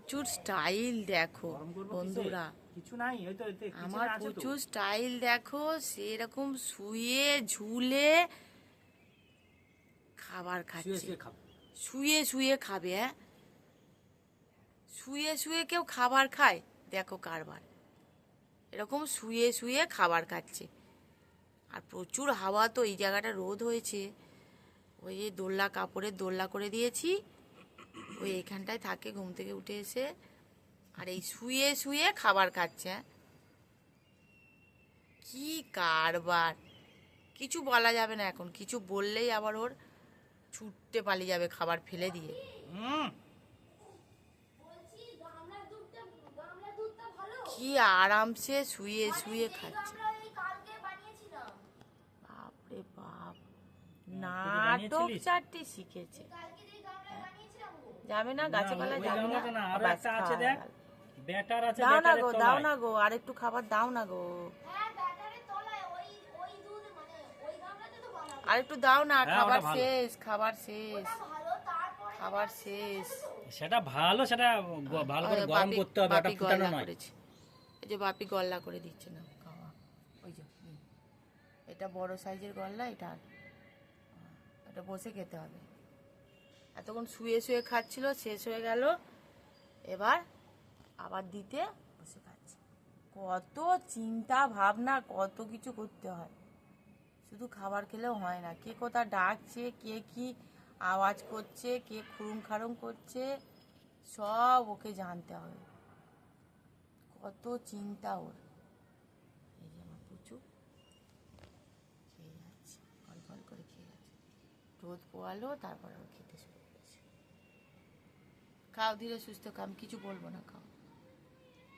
প্রচুর স্টাইল দেখো বন্ধুরা, কিছু নাই, ওই তো আমার প্রচুর স্টাইল দেখো, সেরকম শুয়ে ঝুলে খাবার খাচ্ছে। শুয়ে শুয়ে খাবে, হ্যাঁ, শুয়ে শুয়ে কেউ খাবার খায়? দেখো কারবার, এরকম শুয়ে শুয়ে খাবার খাচ্ছে। আর প্রচুর হাওয়া তো, এই জায়গাটা রোদ হয়েছে, ওই যে দোল্লা, কাপড়ের দোল্লা করে দিয়েছি, ওই এখানটায় থাকে ঘুম থেকে উঠে এসে। আর এই শুয়ে শুয়ে খাবার খাচ্ছে, হ্যাঁ? কি কারবার! কিছু বলা যাবে না এখন, কিছু বললেই আবার ওর ছুটতে পালিয়ে যাবে খাবার ফেলে দিয়ে। কি আরামসে শুয়ে শুয়ে খাচ্ছে। বাপরে বাপ, নাটক চারটি শিখেছে। যাবে না গাছে পালা, যাবে না? দাও না গো, দাও না গো, আর একটু খাবার দাও না গো, আর একটু দাও না। খাবার শেষ, খাবার শেষ, খাবার শেষ। সেটা ভালো, সেটা ভালো করে গরম করতে হবে, ওটা ফুটানো নয়। এই যে বাপি গল্লা করে দিচ্ছে না খাওয়া, ওই যে এটা বড় সাইজের গল্লা, এটা বসে খেতে হবে। এতক্ষণ শুয়ে শুয়ে খাচ্ছিল, শেষ হয়ে গেল, এবার আবার দিতে বসে খাচ্ছে। কত চিন্তা ভাবনা, কত কিছু করতে হয়, শুধু খাবার খেলেও হয় না। কে কোথা ডাকছে, কে কি আওয়াজ করছে, কে খুরুম খারুম করছে, সব ওকে জানতে হবে। কত চিন্তা ওর। এই যে আমার পুচু খেয়ে যাচ্ছে, গল গল করে খেয়ে যাচ্ছে। রোদ পোয়ালো, তারপরে ও খেতে শুরু করেছে। খাও, ধীরে সুস্থ খাও, আমি কিছু বলবো না, খাও।